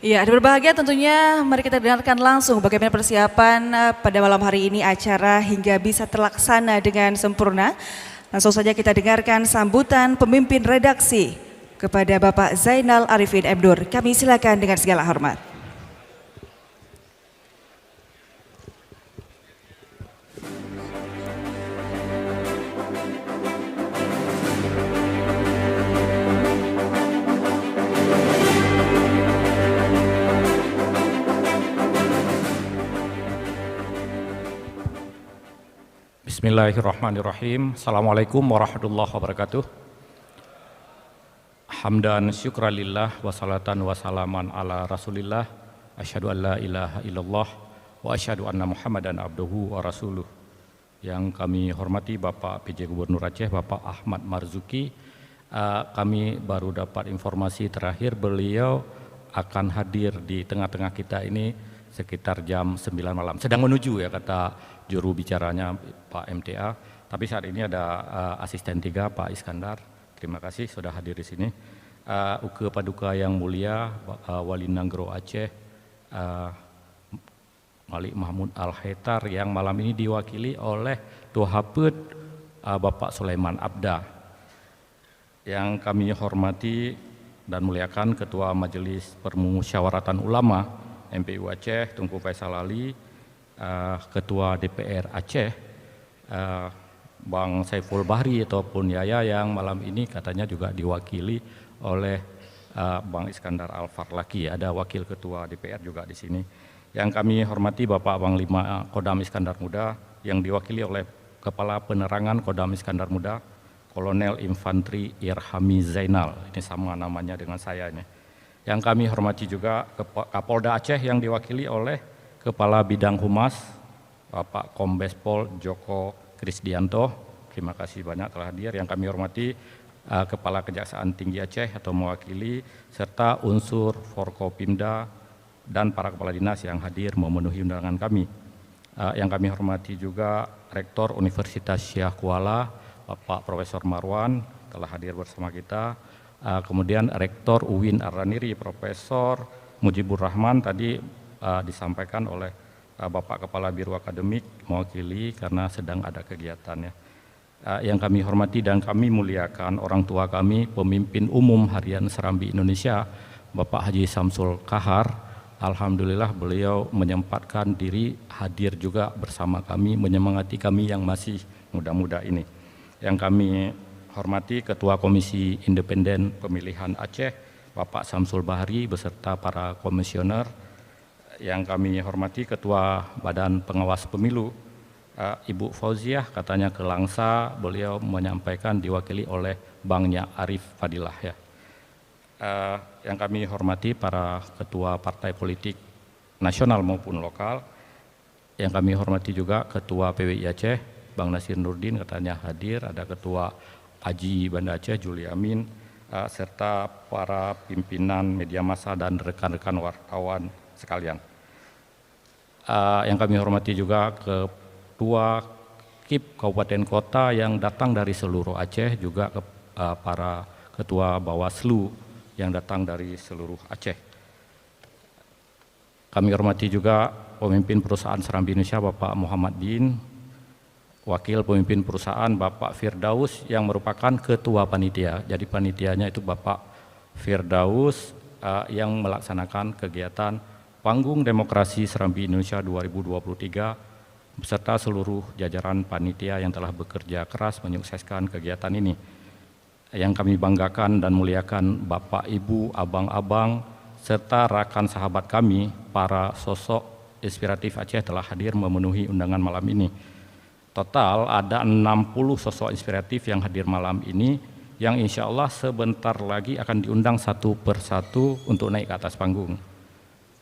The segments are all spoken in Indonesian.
Ya, ada berbahagia tentunya mari kita dengarkan langsung bagaimana persiapan pada malam hari ini acara hingga bisa terlaksana dengan sempurna. Langsung saja kita dengarkan sambutan pemimpin redaksi kepada Bapak Zainal Arifin M. Nur. Kami silakan dengan segala hormat. Bismillahirrahmanirrahim. Assalamualaikum warahmatullahi wabarakatuh. Hamdan syukralillah wassalatan wassalaman ala rasulillah. Asyhadu an la ilaha illallah wa asyhadu anna muhammadan abduhu wa rasuluh. Yang kami hormati Bapak PJ Gubernur Aceh, Bapak Ahmad Marzuki. Kami baru dapat informasi terakhir beliau akan hadir di tengah-tengah kita ini sekitar jam 9 malam. Sedang menuju ya kata juru bicaranya Pak MTA, tapi saat ini ada asisten 3 Pak Iskandar. Terima kasih sudah hadir di sini. Uke Paduka yang mulia Wali Nanggro Aceh Malik Mahmud Al-Haitar yang malam ini diwakili oleh Tua Hapet Bapak Sulaiman Abda. Yang kami hormati dan muliakan Ketua Majelis Permusyawaratan Ulama MPU Aceh Tunku Faisal Ali, Ketua DPR Aceh Bang Saiful Bahri ataupun Yaya yang malam ini katanya juga diwakili oleh Bang Iskandar Al-Farlaki. Ada wakil Ketua DPR juga di sini. Yang kami hormati Bapak Panglima Kodam Iskandar Muda yang diwakili oleh Kepala Penerangan Kodam Iskandar Muda Kolonel Infantri Irhami Zainal. Ini sama namanya dengan saya ini. Yang kami hormati juga Kapolda Aceh yang diwakili oleh Kepala Bidang Humas Bapak Kombes Pol Joko Krisdianto. Terima kasih banyak telah hadir. Yang kami hormati Kepala Kejaksaan Tinggi Aceh atau mewakili serta unsur Forkopimda dan para kepala dinas yang hadir memenuhi undangan kami. Yang kami hormati juga Rektor Universitas Syah Kuala Bapak Profesor Marwan telah hadir bersama kita. Kemudian Rektor UIN Ar-Raniri Profesor Mujibur Rahman tadi disampaikan oleh Bapak Kepala Biro Akademik mewakili karena sedang ada kegiatannya. Yang kami hormati dan kami muliakan orang tua kami, pemimpin umum Harian Serambi Indonesia, Bapak Haji Samsul Kahar. Alhamdulillah beliau menyempatkan diri hadir juga bersama kami, menyemangati kami yang masih muda-muda ini. Yang kami hormati Ketua Komisi Independen Pemilihan Aceh, Bapak Samsul Bahri beserta para komisioner. Yang kami hormati Ketua Badan Pengawas Pemilu, Ibu Fauziah katanya ke Langsa, beliau menyampaikan diwakili oleh Bangnya Arif Fadilah ya. Yang kami hormati para ketua partai politik nasional maupun lokal. Yang kami hormati juga Ketua PWI Aceh, Bang Nasir Nurdin katanya hadir, ada Ketua Aji Banda Aceh, Juli Amin, serta para pimpinan media massa dan rekan-rekan wartawan sekalian. Yang kami hormati juga Ketua KIP Kabupaten Kota yang datang dari seluruh Aceh, juga para Ketua Bawaslu yang datang dari seluruh Aceh. Kami hormati juga pemimpin perusahaan Serambi Indonesia Bapak Muhammad Din, wakil pemimpin perusahaan Bapak Firdaus yang merupakan ketua panitia. Jadi panitianya itu Bapak Firdaus yang melaksanakan kegiatan Panggung Demokrasi Serambi Indonesia 2023 beserta seluruh jajaran panitia yang telah bekerja keras menyukseskan kegiatan ini. Yang kami banggakan dan muliakan Bapak, Ibu, Abang-abang serta rekan sahabat kami, para sosok inspiratif Aceh telah hadir memenuhi undangan malam ini. Total ada 60 sosok inspiratif yang hadir malam ini yang insya Allah sebentar lagi akan diundang satu persatu untuk naik ke atas panggung.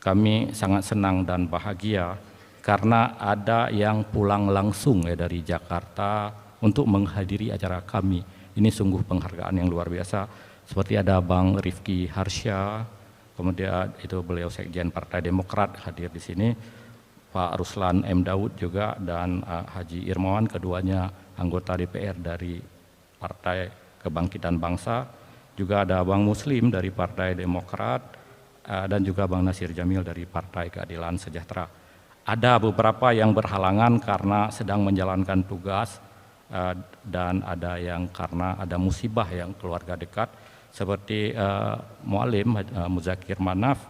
Kami sangat senang dan bahagia karena ada yang pulang langsung ya dari Jakarta untuk menghadiri acara kami. Ini sungguh penghargaan yang luar biasa. Seperti ada Bang Rifki Harsya, kemudian itu beliau Sekjen Partai Demokrat hadir di sini. Pak Ruslan M. Daud juga, dan Haji Irmawan, keduanya anggota DPR dari Partai Kebangkitan Bangsa. Juga ada Bang Muslim dari Partai Demokrat, dan juga Bang Nasir Jamil dari Partai Keadilan Sejahtera. Ada beberapa yang berhalangan karena sedang menjalankan tugas, dan ada yang karena ada musibah yang keluarga dekat, seperti Mualim Muzakir Manaf.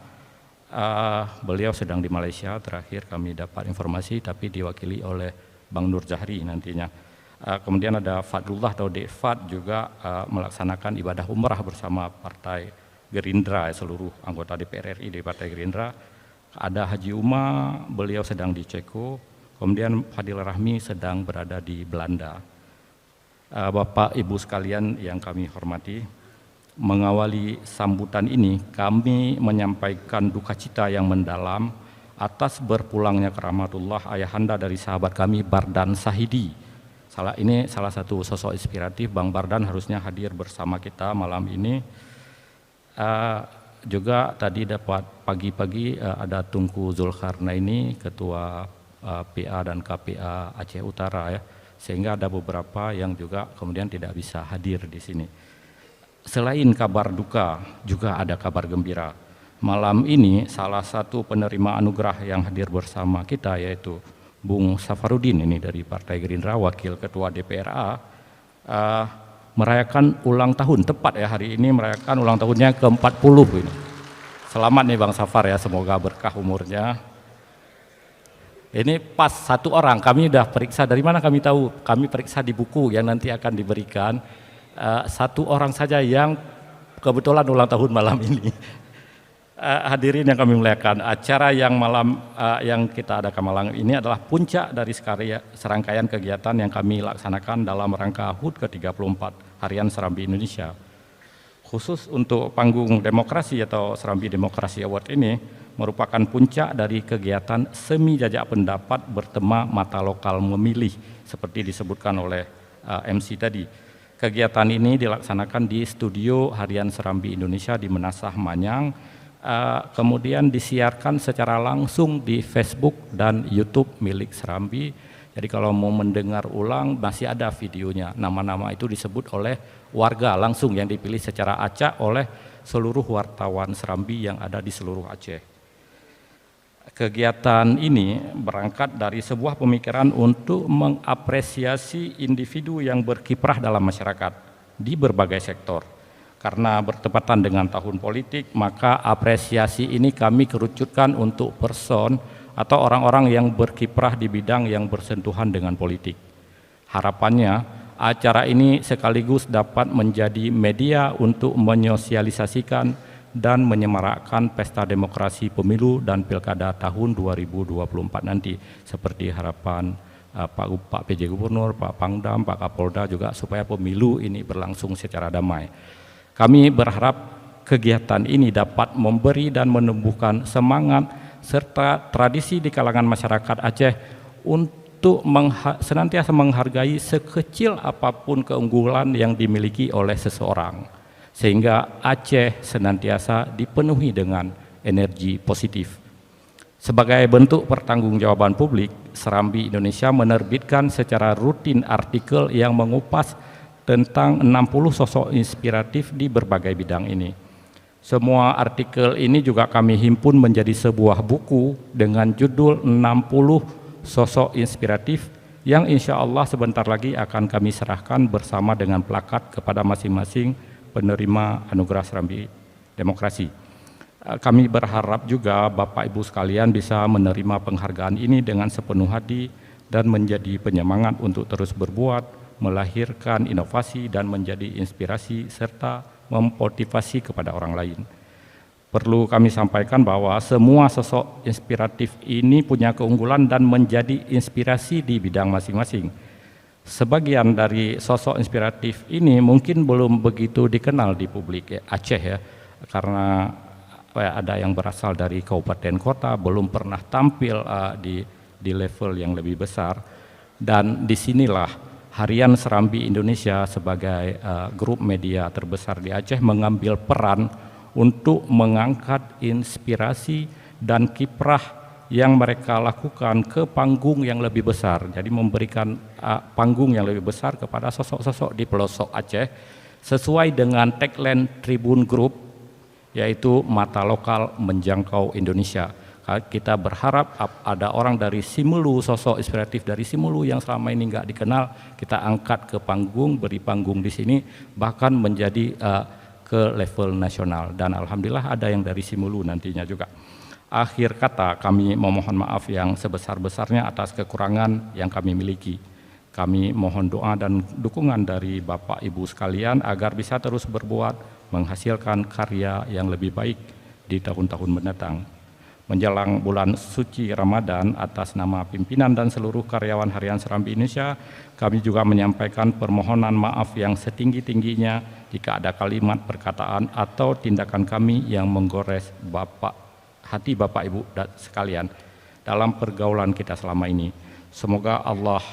Beliau sedang di Malaysia, terakhir kami dapat informasi, tapi diwakili oleh Bang Nur Jahri nantinya. Kemudian ada Fadlullah atau Dek Fad juga melaksanakan ibadah umrah bersama Partai Gerindra, seluruh anggota DPR RI dari Partai Gerindra. Ada Haji Uma, beliau sedang di Ceko. Kemudian Fadil Rahmi sedang berada di Belanda. Bapak Ibu sekalian yang kami hormati, mengawali sambutan ini kami menyampaikan duka cita yang mendalam atas berpulangnya ke rahmatullah ayahanda dari sahabat kami Bardan Sahidi. Ini salah satu sosok inspiratif. Bang Bardan harusnya hadir bersama kita malam ini. Juga tadi dapat pagi-pagi ada Tunku Zulkarnaini, Ketua PA dan KPA Aceh Utara ya, sehingga ada beberapa yang juga kemudian tidak bisa hadir di sini. Selain kabar duka, juga ada kabar gembira. Malam ini salah satu penerima anugerah yang hadir bersama kita yaitu Bung Safarudin, ini dari Partai Gerindra, Wakil Ketua DPRA, merayakan ulang tahun, tepat ya hari ini merayakan ulang tahunnya ke-40 ini. Selamat nih Bang Safar ya, semoga berkah umurnya. Ini pas satu orang, kami udah periksa, dari mana kami tahu? Kami periksa di buku yang nanti akan diberikan. Satu orang saja yang kebetulan ulang tahun malam ini. Hadirin yang kami muliakan, acara yang yang kita adakan malam ini adalah puncak dari serangkaian kegiatan yang kami laksanakan dalam rangka HUT ke-34 Harian Serambi Indonesia. Khusus untuk panggung demokrasi atau Serambi Demokrasi Award ini merupakan puncak dari kegiatan semi jajak pendapat bertema mata lokal memilih seperti disebutkan oleh MC tadi. Kegiatan ini dilaksanakan di studio Harian Serambi Indonesia di Menasah Manyang, kemudian disiarkan secara langsung di Facebook dan YouTube milik Serambi. Jadi kalau mau mendengar ulang masih ada videonya. Nama-nama itu disebut oleh warga langsung yang dipilih secara acak oleh seluruh wartawan Serambi yang ada di seluruh Aceh. Kegiatan ini berangkat dari sebuah pemikiran untuk mengapresiasi individu yang berkiprah dalam masyarakat di berbagai sektor. Karena bertepatan dengan tahun politik, maka apresiasi ini kami kerucutkan untuk person atau orang-orang yang berkiprah di bidang yang bersentuhan dengan politik. Harapannya, acara ini sekaligus dapat menjadi media untuk menyosialisasikan dan menyemarakkan pesta demokrasi pemilu dan pilkada tahun 2024 nanti, seperti harapan Pak PJ Gubernur, Pak Pangdam, Pak Kapolda juga, supaya pemilu ini berlangsung secara damai. Kami berharap kegiatan ini dapat memberi dan menumbuhkan semangat serta tradisi di kalangan masyarakat Aceh untuk senantiasa menghargai sekecil apapun keunggulan yang dimiliki oleh seseorang, sehingga Aceh senantiasa dipenuhi dengan energi positif. Sebagai bentuk pertanggungjawaban publik, Serambi Indonesia menerbitkan secara rutin artikel yang mengupas tentang 60 sosok inspiratif di berbagai bidang ini. Semua artikel ini juga kami himpun menjadi sebuah buku dengan judul 60 sosok inspiratif yang insya Allah sebentar lagi akan kami serahkan bersama dengan plakat kepada masing-masing penerima anugerah Serambi Demokrasi. Kami berharap juga Bapak Ibu sekalian bisa menerima penghargaan ini dengan sepenuh hati dan menjadi penyemangat untuk terus berbuat, melahirkan inovasi dan menjadi inspirasi serta memotivasi kepada orang lain. Perlu kami sampaikan bahwa semua sosok inspiratif ini punya keunggulan dan menjadi inspirasi di bidang masing-masing. Sebagian dari sosok inspiratif ini mungkin belum begitu dikenal di publik Aceh ya, karena ada yang berasal dari kabupaten kota, belum pernah tampil di level yang lebih besar. Dan disinilah Harian Serambi Indonesia sebagai grup media terbesar di Aceh mengambil peran untuk mengangkat inspirasi dan kiprah yang mereka lakukan ke panggung yang lebih besar. Jadi memberikan panggung yang lebih besar kepada sosok-sosok di pelosok Aceh sesuai dengan tagline Tribun Group, yaitu mata lokal menjangkau Indonesia. Kita berharap ada orang dari Simelu, sosok inspiratif dari Simelu yang selama ini nggak dikenal, kita angkat ke panggung, beri panggung di sini, bahkan menjadi ke level nasional. Dan alhamdulillah ada yang dari Simelu nantinya juga. Akhir kata, kami memohon maaf yang sebesar-besarnya atas kekurangan yang kami miliki. Kami mohon doa dan dukungan dari Bapak Ibu sekalian agar bisa terus berbuat, menghasilkan karya yang lebih baik di tahun-tahun mendatang. Menjelang bulan suci Ramadan, atas nama pimpinan dan seluruh karyawan Harian Serambi Indonesia, kami juga menyampaikan permohonan maaf yang setinggi-tingginya jika ada kalimat, perkataan, atau tindakan kami yang menggores hati Bapak Ibu sekalian dalam pergaulan kita selama ini. Semoga Allah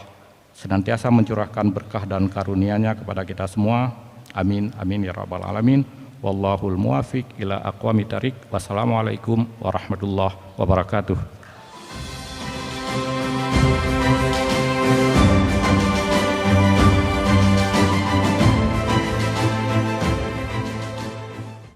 senantiasa mencurahkan berkah dan karunia-Nya kepada kita semua. Amin, amin ya rabbal alamin. Wallahul muwafiq ila aqwamit thariq. Wassalamualaikum warahmatullahi wabarakatuh.